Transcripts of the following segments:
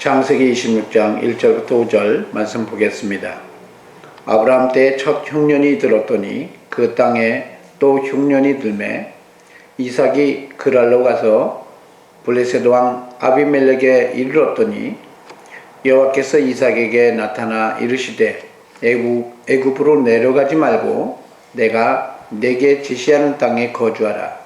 창세기 26장 1절부터 5절 말씀 보겠습니다. 아브라함 때 첫 흉년이 들었더니 그 땅에 또 흉년이 들매 이삭이 그랄로 가서 블레셋 왕 아비멜렉에 이르렀더니 여호와께서 이삭에게 나타나 이르시되 애굽으로 내려가지 말고 내가 네게 지시하는 땅에 거주하라.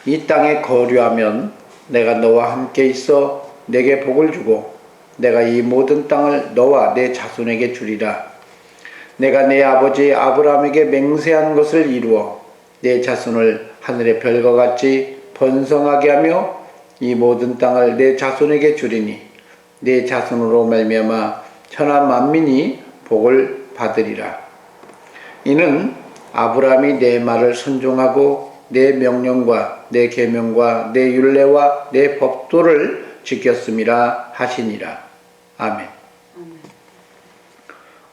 이 땅에 거류하면 내가 너와 함께 있어 내게 복을 주고 내가 이 모든 땅을 너와 내 자손에게 주리라. 내가 내 아버지 아브라함에게 맹세한 것을 이루어 내 자손을 하늘의 별과 같이 번성하게 하며 이 모든 땅을 내 자손에게 주리니 내 자손으로 말미암아 천하 만민이 복을 받으리라. 이는 아브라함이 내 말을 순종하고 내 명령과 내 계명과 내 율례와 내 법도를 지켰음이라 하시니라. 아멘.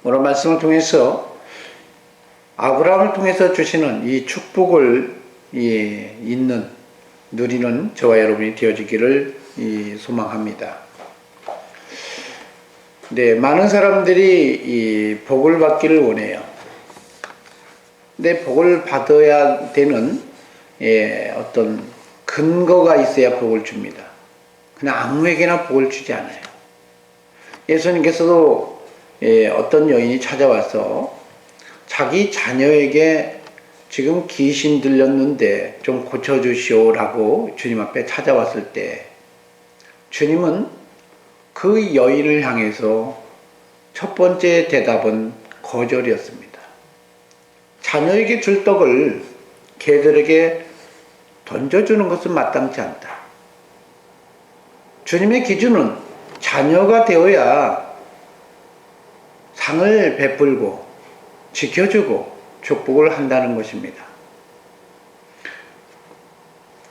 오늘 말씀을 통해서 아브라함을 통해서 주시는 이 축복을 누리는 저와 여러분이 되어지기를 소망합니다. 네, 많은 사람들이 이 복을 받기를 원해요. 근데 복을 받아야 되는 어떤 근거가 있어야 복을 줍니다. 그냥 아무에게나 복을 주지 않아요. 예수님께서도 어떤 여인이 찾아와서 자기 자녀에게 지금 귀신 들렸는데 좀 고쳐주시오라고 주님 앞에 찾아왔을 때 주님은 그 여인을 향해서 첫 번째 대답은 거절이었습니다. 자녀에게 줄 떡을 개들에게 던져주는 것은 마땅치 않다. 주님의 기준은 자녀가 되어야 상을 베풀고 지켜주고 축복을 한다는 것입니다.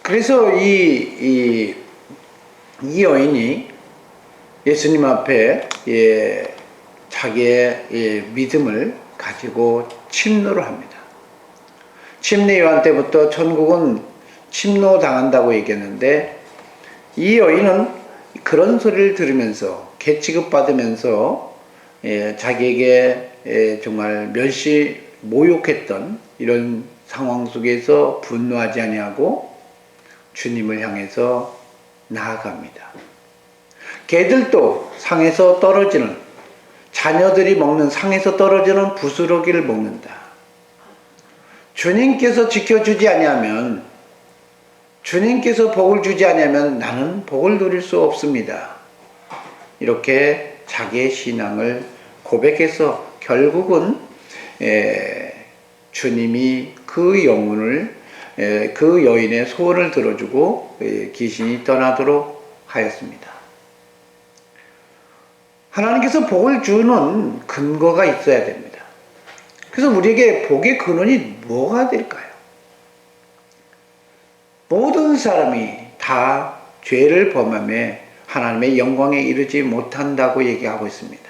그래서 이 여인이 예수님 앞에 자기의 믿음을 가지고 침노를 합니다. 침례 요한 때부터 천국은 침노 당한다고 얘기했는데 이 여인은 그런 소리를 들으면서 개취급 받으면서 자기에게 정말 모욕했던 이런 상황 속에서 분노하지 아니하고 주님을 향해서 나아갑니다. 개들도 상에서 떨어지는, 자녀들이 먹는 상에서 떨어지는 부스러기를 먹는다. 주님께서 지켜주지 아니하면, 주님께서 복을 주지 아니하면 나는 복을 누릴 수 없습니다. 이렇게 자기의 신앙을 고백해서 결국은 주님이 그 영혼을, 그 여인의 소원을 들어주고 귀신이 떠나도록 하였습니다. 하나님께서 복을 주는 근거가 있어야 됩니다. 그래서 우리에게 복의 근원이 뭐가 될까요? 모든 사람이 다 죄를 범하며 하나님의 영광에 이르지 못한다고 얘기하고 있습니다.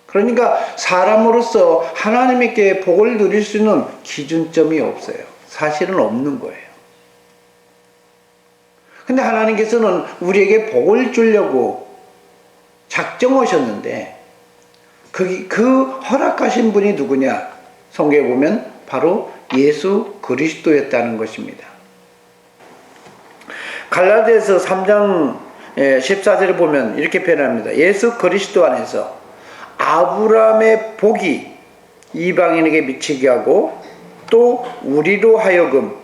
그러니까 사람으로서 하나님께 복을 누릴 수 있는 기준점이 없어요. 사실은 없는 거예요. 근데 하나님께서는 우리에게 복을 주려고 작정하셨는데 그 허락하신 분이 누구냐? 성경에 보면 바로 예수 그리스도였다는 것입니다. 갈라디아서 3장 14절에 보면 이렇게 표현합니다. 예수 그리스도 안에서 아브라함의 복이 이방인에게 미치게 하고 또 우리로 하여금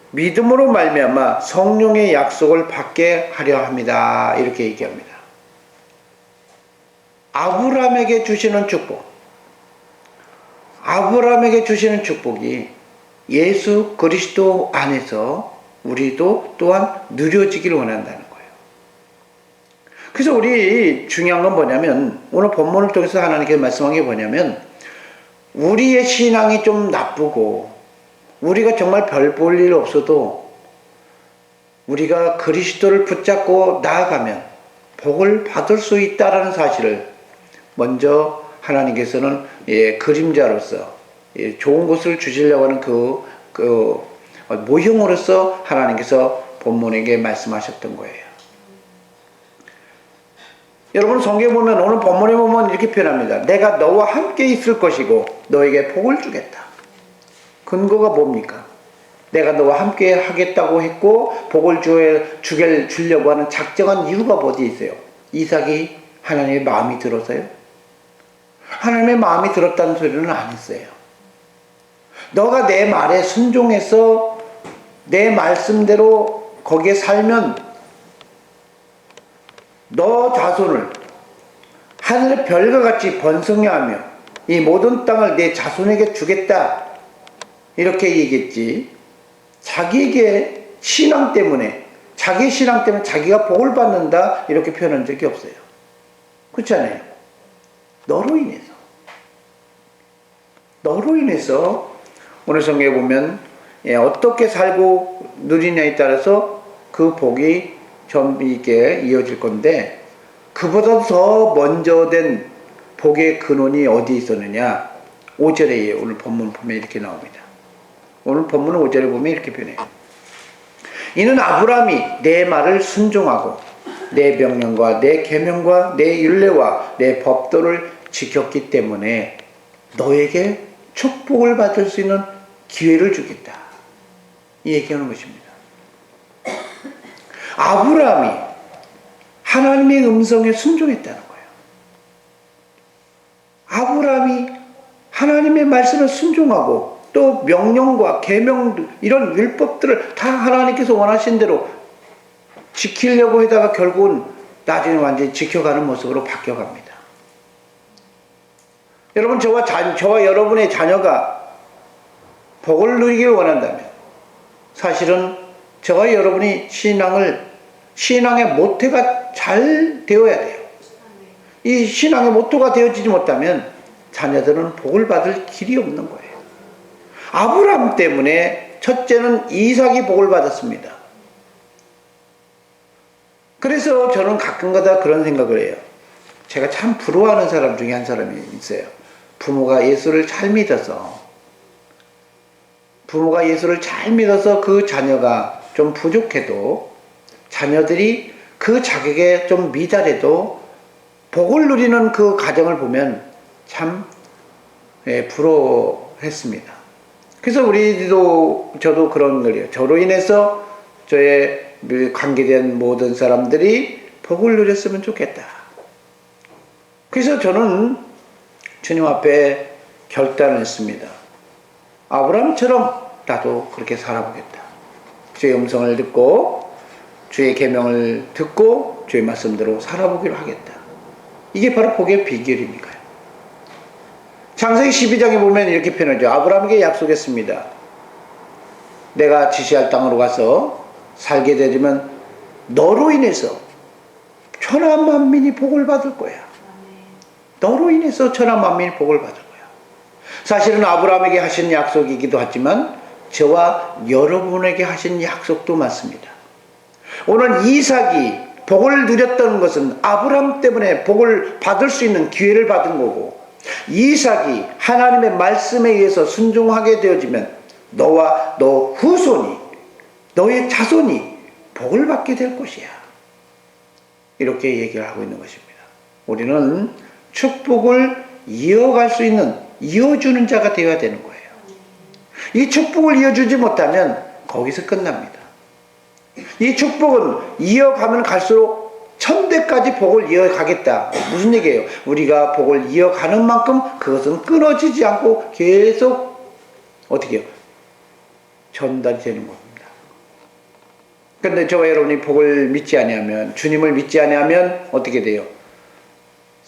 믿음으로 말미암아 성령의 약속을 받게 하려 합니다. 이렇게 얘기합니다. 아브라함에게 주시는 축복, 아브라함에게 주시는 축복이 예수 그리스도 안에서 우리도 또한 누려지기를 원한다는 거예요. 그래서 우리 중요한 건 뭐냐면, 오늘 본문을 통해서 하나님께서 말씀한 게 뭐냐면, 우리의 신앙이 좀 나쁘고 우리가 정말 별 볼 일 없어도 우리가 그리스도를 붙잡고 나아가면 복을 받을 수 있다는 사실을 먼저 하나님께서는 그림자로서 좋은 것을 주시려고 하는 그 모형으로서 하나님께서 본문에게 말씀하셨던 거예요. 여러분 성경에 보면 오늘 본문에 보면 이렇게 표현합니다. 내가 너와 함께 있을 것이고 너에게 복을 주겠다. 근거가 뭡니까? 내가 너와 함께 하겠다고 했고 복을 주려고 하는 작정한 이유가 어디에 있어요? 이삭이 하나님의 마음이 들어서요? 하나님의 마음이 들었다는 소리는 안 했어요. 너가 내 말에 순종해서 내 말씀대로 거기에 살면 너 자손을 하늘의 별과 같이 번성해 하며 이 모든 땅을 내 자손에게 주겠다. 이렇게 얘기했지. 자기에게 신앙 때문에, 자기 신앙 때문에 자기가 복을 받는다. 이렇게 표현한 적이 없어요. 그렇지 않아요? 너로 인해서 오늘 성경에 보면 어떻게 살고 누리냐에 따라서 그 복이 좀 이렇게 이어질 건데, 그보다 더 먼저 된 복의 근원이 어디 있었느냐? 5절에 오늘 본문 보면 이렇게 나옵니다. 오늘 본문 5절에 보면 이렇게 표현해요. 이는 아브라함이 내 말을 순종하고 내 명령과 내 계명과 내 율례와 내 법도를 지켰기 때문에 너에게 축복을 받을 수 있는 기회를 주겠다. 이 얘기하는 것입니다. 아브라함이 하나님의 음성에 순종했다는 거예요. 아브라함이 하나님의 말씀에 순종하고 또 명령과 계명 이런 율법들을 다 하나님께서 원하신 대로 지키려고 하다가 결국은 나중에 완전히 지켜가는 모습으로 바뀌어갑니다. 여러분, 저와 여러분의 자녀가 복을 누리길 원한다면 사실은 저와 여러분이 신앙의 모태가 잘 되어야 돼요. 이 신앙의 모토가 되어지지 못하면 자녀들은 복을 받을 길이 없는 거예요. 아브라함 때문에 첫째는 이삭이 복을 받았습니다. 그래서 저는 가끔가다 그런 생각을 해요. 제가 참 부러워하는 사람 중에 한 사람이 있어요. 부모가 예수를 잘 믿어서 그 자녀가 좀 부족해도 자녀들이 그 자격에 좀 미달해도 복을 누리는 그 가정을 보면 참 부러워했습니다. 그래서 저도 그런 거예요. 저로 인해서 저의 관계된 모든 사람들이 복을 누렸으면 좋겠다. 그래서 저는 주님 앞에 결단을 했습니다. 아브라함처럼 나도 그렇게 살아보겠다. 주의 음성을 듣고 주의 계명을 듣고 주의 말씀대로 살아보기로 하겠다. 이게 바로 복의 비결이니까요. 창세기 12장에 보면 이렇게 표현하죠. 아브라함에게 약속했습니다. 내가 지시할 땅으로 가서 살게 되면 너로 인해서 천하 만민이 복을 받을 거야. 너로 인해서 천하 만민이 복을 받을 거야. 사실은 아브라함에게 하신 약속이기도 하지만 저와 여러분에게 하신 약속도 맞습니다. 오늘 이삭이 복을 누렸던 것은 아브라함 때문에 복을 받을 수 있는 기회를 받은 거고, 이삭이 하나님의 말씀에 의해서 순종하게 되어지면 너와 너 후손이, 너의 자손이 복을 받게 될 것이야. 이렇게 얘기를 하고 있는 것입니다. 우리는 축복을 이어갈 수 있는, 이어주는 자가 되어야 되는 거예요. 이 축복을 이어주지 못하면 거기서 끝납니다. 이 축복은 이어가면 갈수록 천대까지 복을 이어가겠다. 무슨 얘기예요? 우리가 복을 이어가는 만큼 그것은 끊어지지 않고 계속 어떻게 해요? 전달이 되는 겁니다. 그런데 저와 여러분이 복을 믿지 아니하면, 주님을 믿지 아니하면 어떻게 돼요?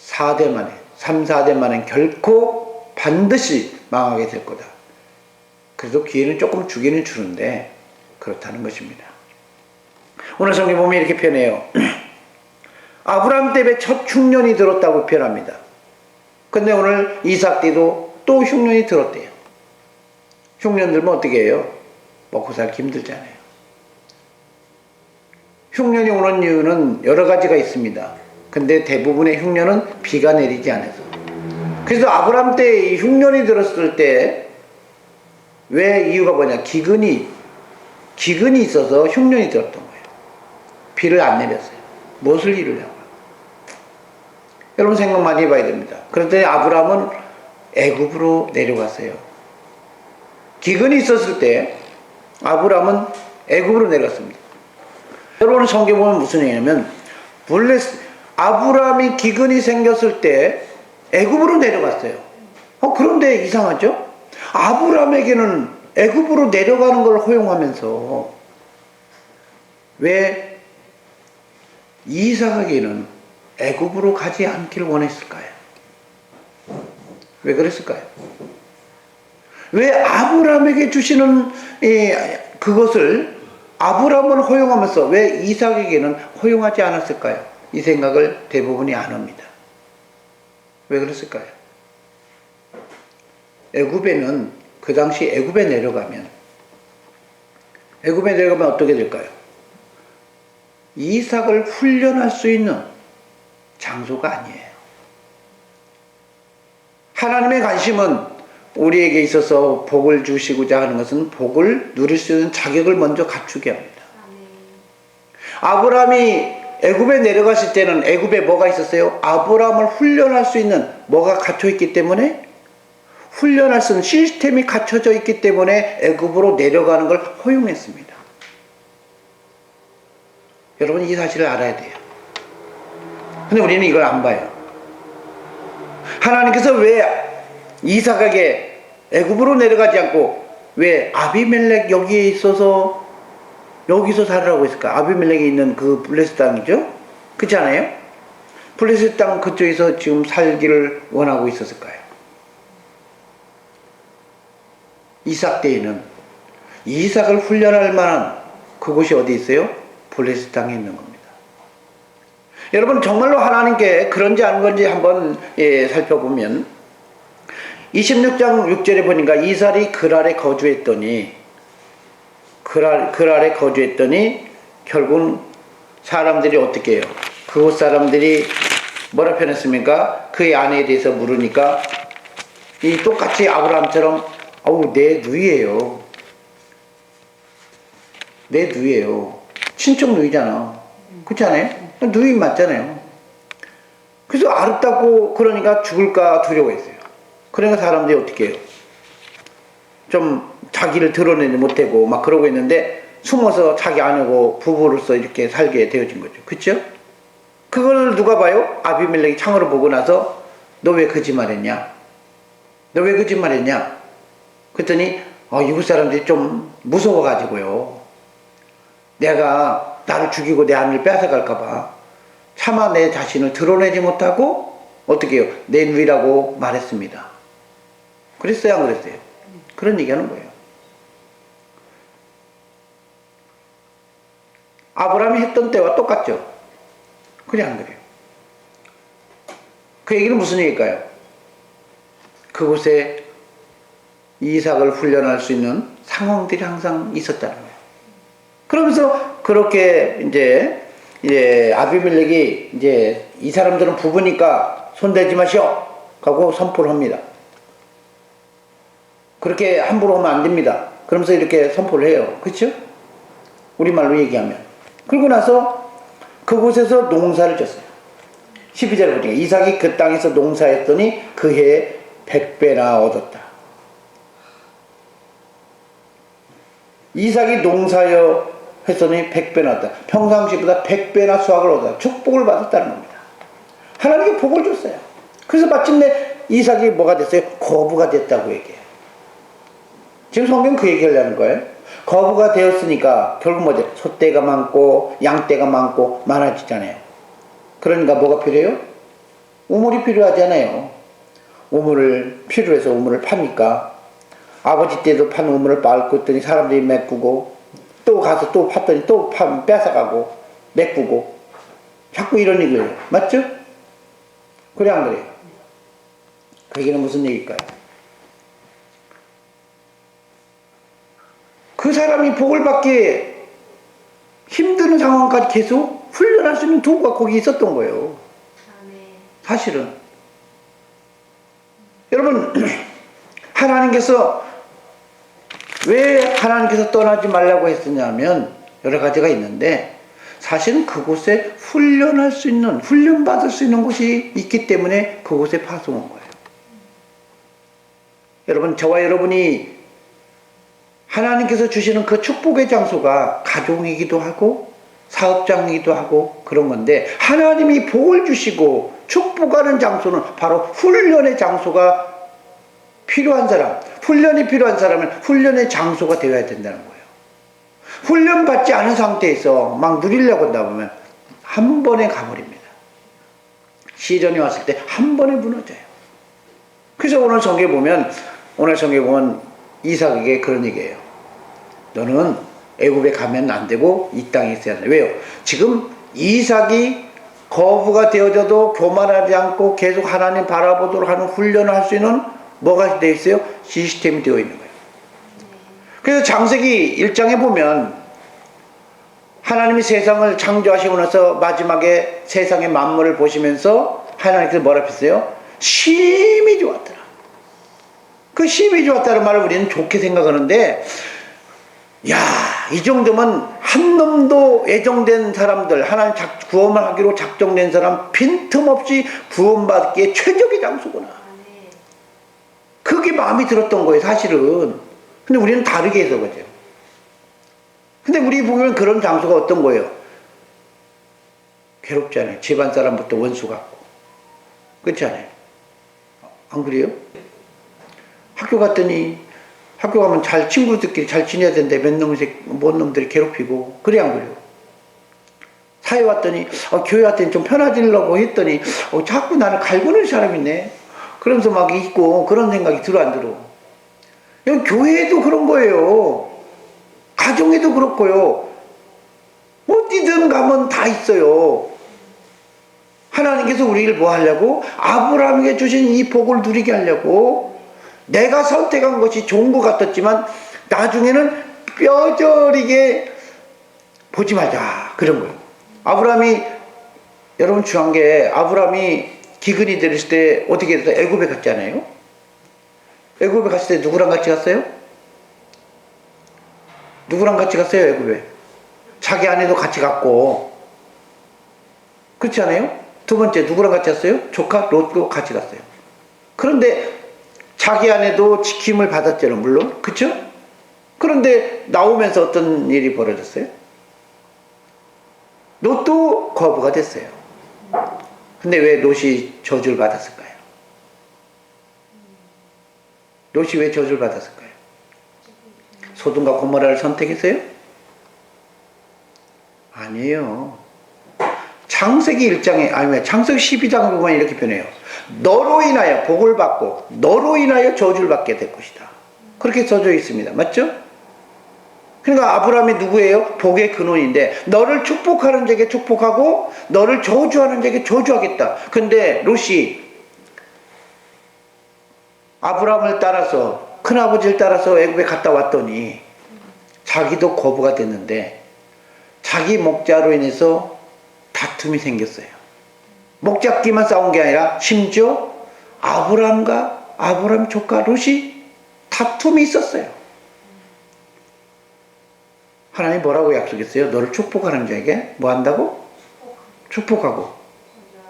4대 만에, 3, 4대 만에 결코 반드시 망하게 될 거다. 그래도 기회는 조금 주기는 주는데 그렇다는 것입니다. 오늘 성경 보면 이렇게 표현해요. 아브라함 때문에 첫 흉년이 들었다고 표현합니다. 근데 오늘 이삭 때도 또 흉년이 들었대요. 흉년 들면 어떻게 해요? 먹고 살기 힘들잖아요. 흉년이 오는 이유는 여러 가지가 있습니다. 근데 대부분의 흉년은 비가 내리지 않아서. 그래서 아브라함 때 흉년이 들었을 때 왜 이유가 뭐냐? 기근이 있어서 흉년이 들었던 거예요. 비를 안 내렸어요. 무엇을 이루려고? 여러분 생각 많이 해봐야 됩니다. 그런데 아브라함은 애굽으로 내려갔어요. 기근이 있었을 때 아브라함은 애굽으로 내려갔습니다. 여러분 성경 보면 무슨 얘기냐면 아브라함이 기근이 생겼을 때 애굽으로 내려갔어요. 그런데 이상하죠? 아브라함에게는 애굽으로 내려가는 걸 허용하면서 왜 이삭에게는 애굽으로 가지 않기를 원했을까요? 왜 그랬을까요? 왜 아브라함에게 주시는 그것을 아브라함을 허용하면서 왜 이삭에게는 허용하지 않았을까요? 이 생각을 대부분이 안 합니다. 왜 그랬을까요? 애굽에는 그 당시 애굽에 내려가면 어떻게 될까요? 이삭을 훈련할 수 있는 장소가 아니에요. 하나님의 관심은 우리에게 있어서 복을 주시고자 하는 것은 복을 누릴 수 있는 자격을 먼저 갖추게 합니다. 아브라함이 애굽에 내려갔을 때는 애굽에 뭐가 있었어요? 아브라함을 훈련할 수 있는 뭐가 갖춰 있기 때문에 훈련할 수 있는 시스템이 갖춰져 있기 때문에 애굽으로 내려가는 걸 허용했습니다. 여러분 이 사실을 알아야 돼요. 근데 우리는 이걸 안 봐요. 하나님께서 왜 이삭에게 애굽으로 내려가지 않고 왜 아비멜렉 여기에 있어서 여기서 살으라고 했을까? 아비멜렉에 있는 그 블레셋 땅이죠? 그렇지 않아요? 블레셋 땅 그쪽에서 지금 살기를 원하고 있었을까요? 이삭 때에는 이삭을 훈련할 만한 그곳이 어디 있어요? 블레셋 땅에 있는 겁니다. 여러분 정말로 하나님께 그런지 안 그런지 한번 살펴보면 26장 6절에 보니까 이삭이 그랄에 거주했더니 결국은 사람들이 어떻게 해요? 그곳 사람들이 뭐라 표현했습니까? 그의 아내에 대해서 물으니까 이 똑같이 아브라함처럼 내 누이예요. 내 누이예요. 친척 누이잖아. 그렇지 않아요? 누이 맞잖아요. 그래서 아름답고 그러니까 죽을까 두려워했어요. 그러니까 사람들이 어떻게 해요? 좀 자기를 드러내지 못하고 막 그러고 있는데 숨어서 자기 아내고 부부로서 이렇게 살게 되어진 거죠. 그렇죠? 그걸 누가 봐요? 아비멜렉이 창으로 보고 나서 너 왜 거짓말했냐? 너 왜 거짓말했냐? 그랬더니 이웃 사람들이 좀 무서워가지고요. 내가 나를 죽이고 내 아내를 뺏어갈까봐 차마 내 자신을 드러내지 못하고 어떻게 해요? 내 누이라고 말했습니다. 그랬어요? 안 그랬어요? 그런 얘기하는 거예요. 아브라함이 했던 때와 똑같죠? 그래 안 그래요? 그 얘기는 무슨 얘기일까요? 그곳에 이삭을 훈련할 수 있는 상황들이 항상 있었다는 거예요. 그러면서 그렇게 이제 아비멜렉이 이제 이 사람들은 부부니까 손대지 마시오 하고 선포를 합니다. 그렇게 함부로 하면 안 됩니다. 그러면서 이렇게 선포를 해요. 그렇죠? 우리말로 얘기하면. 그러고 나서 그곳에서 농사를 졌어요. 12절에 보니까 이삭이 그 땅에서 농사했더니 그 해에 100배나 얻었다. 이삭이 농사여 했더니 100배나 얻었다. 평상시보다 100배나 수확을 얻었다. 축복을 받았다는 겁니다. 하나님께 복을 줬어요. 그래서 마침내 이삭이 뭐가 됐어요? 거부가 됐다고 얘기해요. 지금 성경 그 얘기를 하는 거예요. 거부가 되었으니까 결국 뭐죠? 소떼가 많고 양떼가 많고 많아지잖아요. 그러니까 뭐가 필요해요? 우물이 필요하잖아요. 우물을 필요해서 우물을 파니까 아버지 때도 판 우물을 빻고 있더니 사람들이 메꾸고 또 가서 또 팠더니 또 뺏어가고 메꾸고 자꾸 이런 얘기를 해요. 맞죠? 그래 안 그래요? 그 얘기는 무슨 얘기일까요? 그 사람이 복을 받기 힘든 상황까지 계속 훈련할 수 있는 도구가 거기 있었던 거예요. 사실은. 여러분, 왜 하나님께서 떠나지 말라고 했었냐면 여러 가지가 있는데 사실은 그곳에 훈련할 수 있는, 훈련받을 수 있는 곳이 있기 때문에 그곳에 파송한 거예요. 여러분, 저와 여러분이 하나님께서 주시는 그 축복의 장소가 가정이기도 하고 사업장이기도 하고 그런 건데, 하나님이 복을 주시고 축복하는 장소는 바로 훈련의 장소가 필요한 사람, 훈련이 필요한 사람은 훈련의 장소가 되어야 된다는 거예요. 훈련받지 않은 상태에서 막 누리려고 한다 보면 한 번에 가버립니다. 시련이 왔을 때 한 번에 무너져요. 그래서 오늘 성경에 보면 이삭에게 그런 얘기예요. 너는 애굽에 가면 안 되고 이 땅에 있어야 돼. 왜요? 지금 이삭이 거부가 되어져도 교만하지 않고 계속 하나님 바라보도록 하는 훈련을 할 수 있는 뭐가 되어 있어요? 시스템이 되어 있는 거예요. 그래서 창세기 1장에 보면 하나님이 세상을 창조하시고 나서 마지막에 세상의 만물을 보시면서 하나님께서 뭐라 했어요? 심히 좋았더라. 그 심히 좋았다는 말을 우리는 좋게 생각하는데, 야, 이 정도면 한 놈도 애정된 사람들, 하나님 구원을 하기로 작정된 사람 빈틈없이 구원받기에 최적의 장소구나. 그게 마음이 들었던 거예요, 사실은. 근데 우리는 다르게 해서 그죠. 근데 우리 보면 그런 장소가 어떤 거예요? 괴롭잖아요. 집안 사람부터 원수 같고. 그렇지 않아요? 안 그래요? 학교 갔더니, 학교 가면 친구들끼리 잘 지내야 되는데 뭔 놈들이 괴롭히고, 그래 안 그래요? 사회 왔더니, 교회 왔더니 좀 편해지려고 했더니, 자꾸 나를 갈구는 사람이 있네. 그러면서 막 있고, 그런 생각이 들어 안 들어? 이건 교회에도 그런 거예요. 가정에도 그렇고요. 어디든 가면 다 있어요. 하나님께서 우리를 뭐 하려고? 아브라함에게 주신 이 복을 누리게 하려고. 내가 선택한 것이 좋은 것 같았지만 나중에는 뼈저리게 보지 말자, 그런 거예요. 여러분 중요한 게, 아브라함이 기근이 들었을 때 어떻게 해서 애굽에 갔잖아요. 애굽에 갔을 때 누구랑 같이 갔어요? 누구랑 같이 갔어요, 애굽에? 자기 아내도 같이 갔고. 그렇지 않아요? 두 번째, 누구랑 같이 갔어요? 조카 롯도 같이 갔어요. 그런데 자기 아내도 지킴을 받았잖아요, 물론. 그쵸? 그런데 나오면서 어떤 일이 벌어졌어요? 롯도 거부가 됐어요. 근데 왜 롯이 저주를 받았을까요? 롯이 왜 저주를 받았을까요? 소돔과 고모라를 선택했어요? 아니에요. 창세기 1장에, 아니면 창세기 12장을 보면 이렇게 표현해요. 너로 인하여 복을 받고 너로 인하여 저주를 받게 될 것이다. 그렇게 써져 있습니다. 맞죠? 그러니까 아브라함이 누구예요? 복의 근원인데, 너를 축복하는 자에게 축복하고 너를 저주하는 자에게 저주하겠다. 근데 롯이 아브라함을 따라서, 큰아버지를 따라서 애굽에 갔다 왔더니 자기도 거부가 됐는데, 자기 목자로 인해서 다툼이 생겼어요. 목잡기만 싸운 게 아니라 심지어 아브라함 조카 롯이 다툼이 있었어요. 하나님이 뭐라고 약속했어요? 너를 축복하는 자에게 뭐 한다고? 축복하고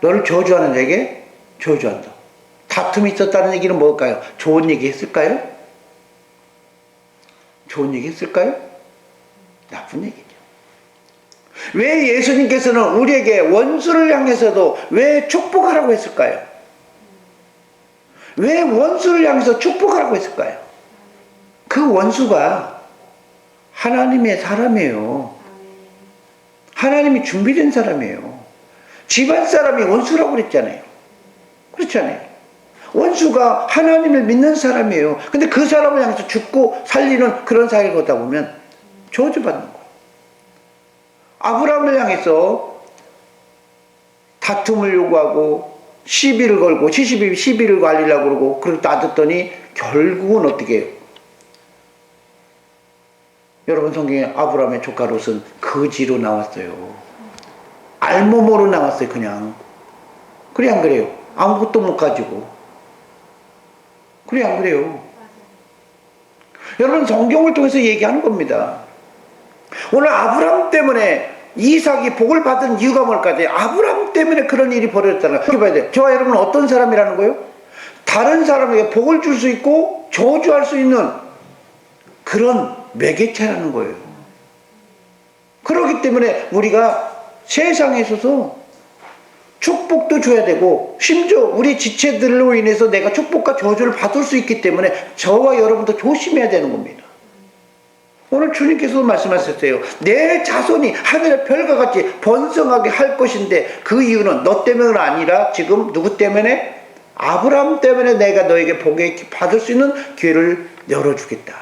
너를 저주하는 자에게 저주한다. 다툼이 있었다는 얘기는 뭘까요? 좋은 얘기 했을까요? 좋은 얘기 했을까요? 나쁜 얘기죠. 왜 예수님께서는 우리에게 원수를 향해서도 왜 축복하라고 했을까요? 왜 원수를 향해서 축복하라고 했을까요? 그 원수가 하나님의 사람이에요. 하나님이 준비된 사람이에요. 집안 사람이 원수라고 그랬잖아요. 그렇잖아요. 원수가 하나님을 믿는 사람이에요. 근데 그 사람을 향해서 죽고 살리는 그런 사이를 걷다 보면 저주받는 거예요. 아브라함을 향해서 다툼을 요구하고 시비를 걸고 시비를 갈리려고 그러고, 그리고 놔뒀더니 결국은 어떻게 해요? 여러분, 성경에 아브라함의 조카 롯은 거지로 나왔어요. 알몸으로 나왔어요, 그냥. 그래 안 그래요? 아무것도 못 가지고. 그래 안 그래요? 여러분, 성경을 통해서 얘기하는 겁니다. 오늘 아브라함 때문에 이삭이 복을 받은 이유가 뭘까요? 아브라함 때문에 그런 일이 벌어졌다는 거예요. 봐야 돼요. 저와 여러분은 어떤 사람이라는 거예요? 다른 사람에게 복을 줄 수 있고 저주할 수 있는 그런 매개체라는 거예요. 그렇기 때문에 우리가 세상에 있어서 축복도 줘야 되고 심지어 우리 지체들로 인해서 내가 축복과 저주를 받을 수 있기 때문에 저와 여러분도 조심해야 되는 겁니다. 오늘 주님께서도 말씀하셨어요. 내 자손이 하늘의 별과 같이 번성하게 할 것인데 그 이유는 너 때문은 아니라 지금 누구 때문에? 아브라함 때문에 내가 너에게 복을 받을 수 있는 기회를 열어주겠다.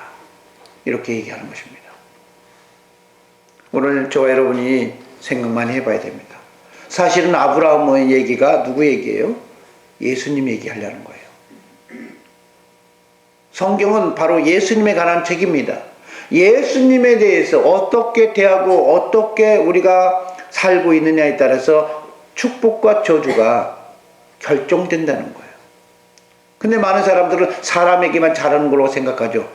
이렇게 얘기하는 것입니다. 오늘 저와 여러분이 생각 많이 해봐야 됩니다. 사실은 아브라함의 얘기가 누구 얘기예요? 예수님 얘기하려는 거예요. 성경은 바로 예수님에 관한 책입니다. 예수님에 대해서 어떻게 대하고 어떻게 우리가 살고 있느냐에 따라서 축복과 저주가 결정된다는 거예요. 근데 많은 사람들은 사람에게만 잘하는 걸로 생각하죠.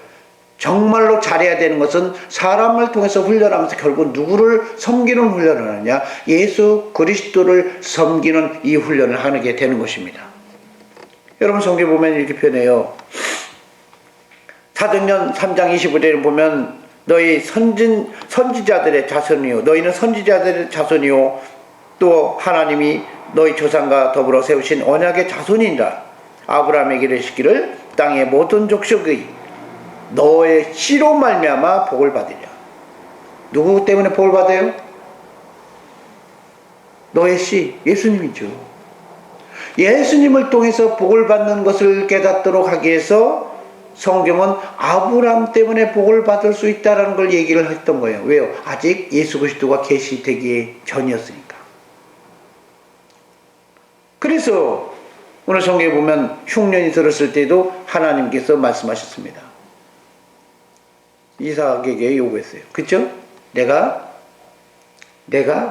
정말로 잘해야 되는 것은 사람을 통해서 훈련하면서 결국 누구를 섬기는 훈련을 하느냐? 예수 그리스도를 섬기는 이 훈련을 하게 되는 것입니다. 여러분 성경 보면 이렇게 표현해요. 사도행전 3장 25절에 보면 너희 선지자들의 자손이요 너희는 선지자들의 자손이요 또 하나님이 너희 조상과 더불어 세우신 언약의 자손이니라. 아브라함에게 이르시기를 땅의 모든 족속의 너의 씨로 말미암아 복을 받으랴. 누구 때문에 복을 받아요? 너의 씨, 예수님이죠. 예수님을 통해서 복을 받는 것을 깨닫도록 하기 위해서 성경은 아브라함 때문에 복을 받을 수 있다는 걸 얘기를 했던 거예요. 왜요? 아직 예수 그리스도가 계시되기 전이었으니까. 그래서 오늘 성경에 보면 흉년이 들었을 때도 하나님께서 말씀하셨습니다. 이삭에게 요구했어요. 그쵸? 내가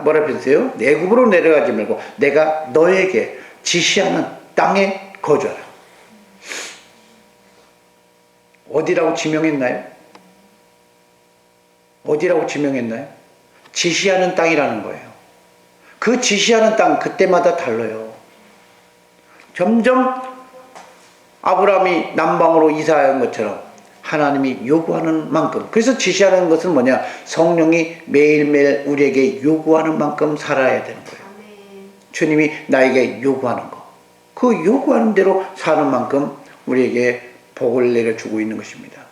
뭐라 했어요? 내국으로 내려가지 말고 내가 너에게 지시하는 땅에 거주하라. 어디라고 지명했나요? 어디라고 지명했나요? 지시하는 땅이라는 거예요. 그 지시하는 땅 그때마다 달라요. 점점 아브라함이 남방으로 이사한 것처럼 하나님이 요구하는 만큼, 그래서 지시하는 것은 뭐냐? 성령이 매일매일 우리에게 요구하는 만큼 살아야 되는 거예요. 주님이 나에게 요구하는 거, 그 요구하는 대로 사는 만큼 우리에게 복을 내려주고 있는 것입니다.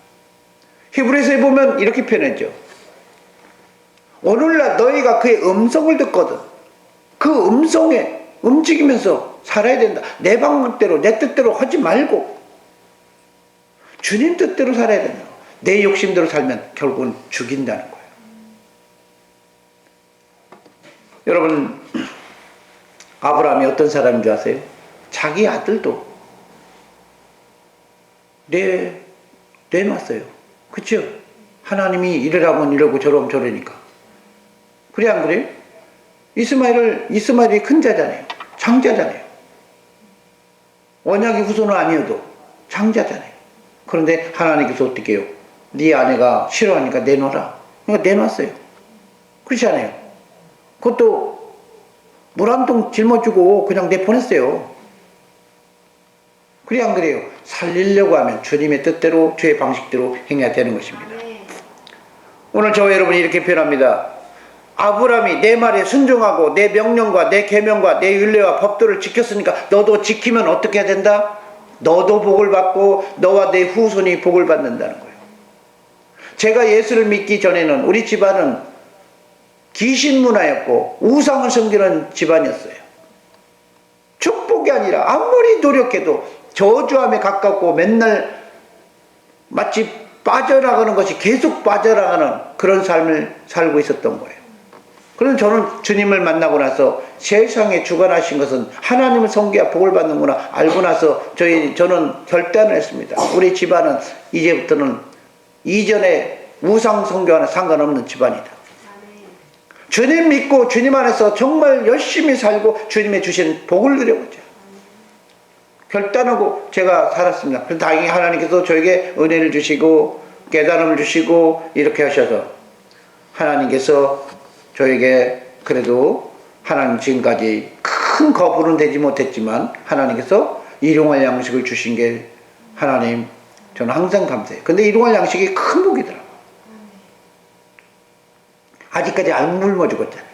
히브리서에 보면 이렇게 표현했죠. 오늘날 너희가 그의 음성을 듣거든 그 음성에 움직이면서 살아야 된다. 내 방법대로 내 뜻대로 하지 말고 주님 뜻대로 살아야 된다. 내 욕심대로 살면 결국은 죽인다는 거예요. 여러분, 아브라함이 어떤 사람인 줄 아세요? 자기 아들도 내놨어요. 그쵸? 하나님이 이러라면 이러고 저러면 저러니까. 그래 안 그래요? 이스마엘이 큰 자잖아요. 장자잖아요. 언약의 후손은 아니어도 장자잖아요. 그런데 하나님께서 어떻게 해요? 네 아내가 싫어하니까 내놓으라. 그러니까 내놨어요. 그렇지 않아요? 그것도 물 한 통 짊어지고 그냥 내보냈어요. 그래 안 그래요? 살리려고 하면 주님의 뜻대로 주의 방식대로 행해야 되는 것입니다. 오늘 저와 여러분이 이렇게 표현합니다. 아브라함이 내 말에 순종하고 내 명령과 내 계명과 내 율례와 법도를 지켰으니까 너도 지키면 어떻게 해야 된다? 너도 복을 받고 너와 내 후손이 복을 받는다는 거예요. 제가 예수를 믿기 전에는 우리 집안은 귀신 문화였고 우상을 섬기는 집안이었어요. 축복이 아니라 아무리 노력해도 저주함에 가깝고 맨날 마치 빠져나가는 것이 계속 빠져나가는 그런 삶을 살고 있었던 거예요. 그래서 저는 주님을 만나고 나서 세상에 주관하신 것은 하나님을 섬겨야 복을 받는구나 알고 나서 저는 결단을 했습니다. 우리 집안은 이제부터는 이전에 우상 선교와는 상관없는 집안이다. 주님 믿고 주님 안에서 정말 열심히 살고 주님의 주신 복을 누려보자. 결단하고 제가 살았습니다. 그래서 다행히 하나님께서 저에게 은혜를 주시고 깨달음을 주시고 이렇게 하셔서 하나님께서 저에게 그래도 하나님 지금까지 큰 거부는 되지 못했지만 하나님께서 일용할 양식을 주신 게 하나님 저는 항상 감사해요. 근데 일용할 양식이 큰 복이더라고요. 아직까지 안 굶어 죽었잖아요.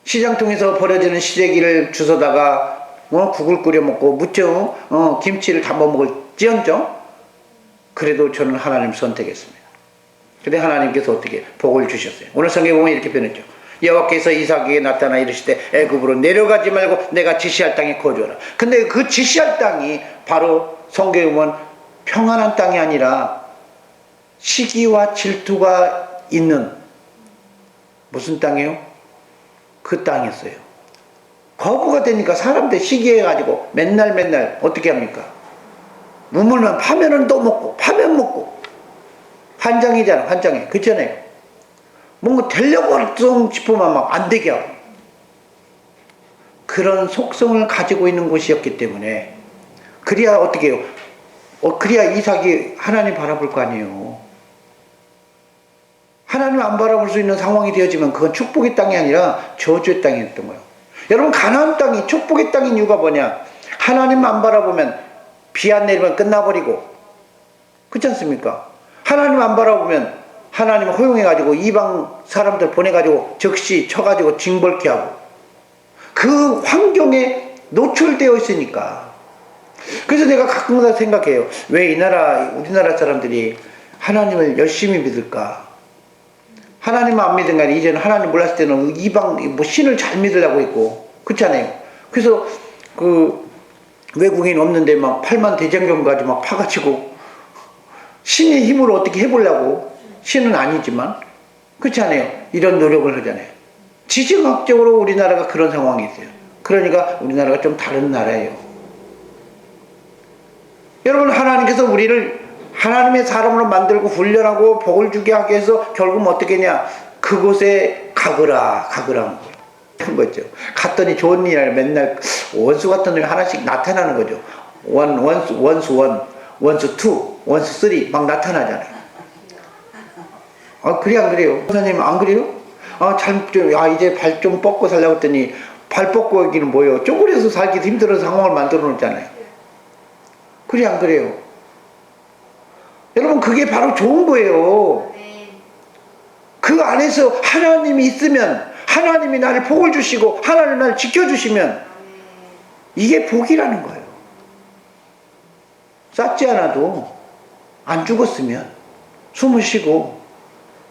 시장통에서 버려지는 시래기를 주워다가 국을 끓여 먹고 무쳐 김치를 담아 먹을지언정 그래도 저는 하나님 선택했습니다. 근데 하나님께서 어떻게 복을 주셨어요. 오늘 성경에 보면 이렇게 표현했죠. 여호와께서 이삭에게 나타나 이르시되 애굽으로 내려가지 말고 내가 지시할 땅에 거주하라. 근데 그 지시할 땅이 바로 성경에 보면 평안한 땅이 아니라 시기와 질투가 있는 무슨 땅이에요? 그 땅이었어요. 거부가 되니까 사람들 시기해가지고 맨날 어떻게 합니까? 우물만 파면은 또 먹고 파면 먹고 환장이잖아. 환장해. 그렇잖아요. 뭔가 되려고 싶으면 막 안 되게 하고 그런 속성을 가지고 있는 곳이었기 때문에 그래야 어떻게 해요? 그래야 이삭이 하나님 바라볼 거 아니에요. 하나님 안 바라볼 수 있는 상황이 되어지면 그건 축복의 땅이 아니라 저주의 땅이었던 거예요. 여러분 가나안 땅이 축복의 땅인 이유가 뭐냐? 하나님 안 바라보면 비 안 내리면 끝나버리고 그렇지 않습니까? 하나님 안 바라보면 하나님 허용해가지고 이방 사람들 보내가지고 적시 쳐가지고 징벌케 하고 그 환경에 노출되어 있으니까. 그래서 내가 가끔가다 생각해요. 왜 우리나라 사람들이 하나님을 열심히 믿을까? 하나님 안 믿은 게 아니라 이제는 하나님 몰랐을 때는 이방 신을 잘 믿으려고 했고 그렇잖아요. 그래서 그 외국인 없는데 막 팔만 대장경까지 막 파가지고 신의 힘으로 어떻게 해보려고 신은 아니지만 그렇지 않아요. 이런 노력을 하잖아요. 지정학적으로 우리나라가 그런 상황이 있어요. 그러니까 우리나라가 좀 다른 나라예요. 여러분 하나님께서 우리를 하나님의 사람으로 만들고 훈련하고 복을 주게 하기 위해서 결국 어떻게 했냐? 그곳에 가거라 한 거죠. 갔더니 좋은 일 맨날 원수 같은 놈이 하나씩 나타나는 거죠. 원수 1, 원수 2, 원수 3 막 나타나잖아요. 그래 안 그래요? 선생님 안 그래요? 이제 발 좀 뻗고 살려고 했더니 발 뻗고 여기는 뭐예요? 쪼그려서 살기도 힘들어서 상황을 만들어 놓잖아요. 그래 안 그래요? 여러분 그게 바로 좋은 거예요. 그 안에서 하나님이 있으면 하나님이 나를 복을 주시고 하나님이 나를 지켜주시면 이게 복이라는 거예요. 쌓지 않아도 안 죽었으면 숨을 쉬고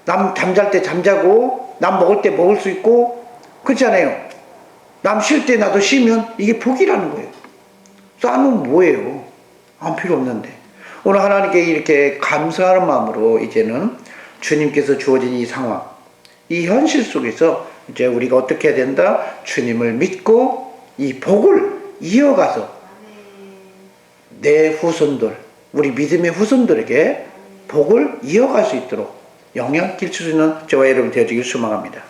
남 잠잘 때 잠자고 남 먹을 때 먹을 수 있고 그렇잖아요. 남 쉴 때 나도 쉬면 이게 복이라는 거예요. 쌓으면 뭐예요? 안 필요 없는데. 오늘 하나님께 이렇게 감사하는 마음으로 이제는 주님께서 주어진 이 상황, 이 현실 속에서 이제 우리가 어떻게 해야 된다? 주님을 믿고 이 복을 이어가서 내 후손들, 우리 믿음의 후손들에게 복을 이어갈 수 있도록 영향 끼칠 수 있는 저와 여러분 되어지길 소망합니다.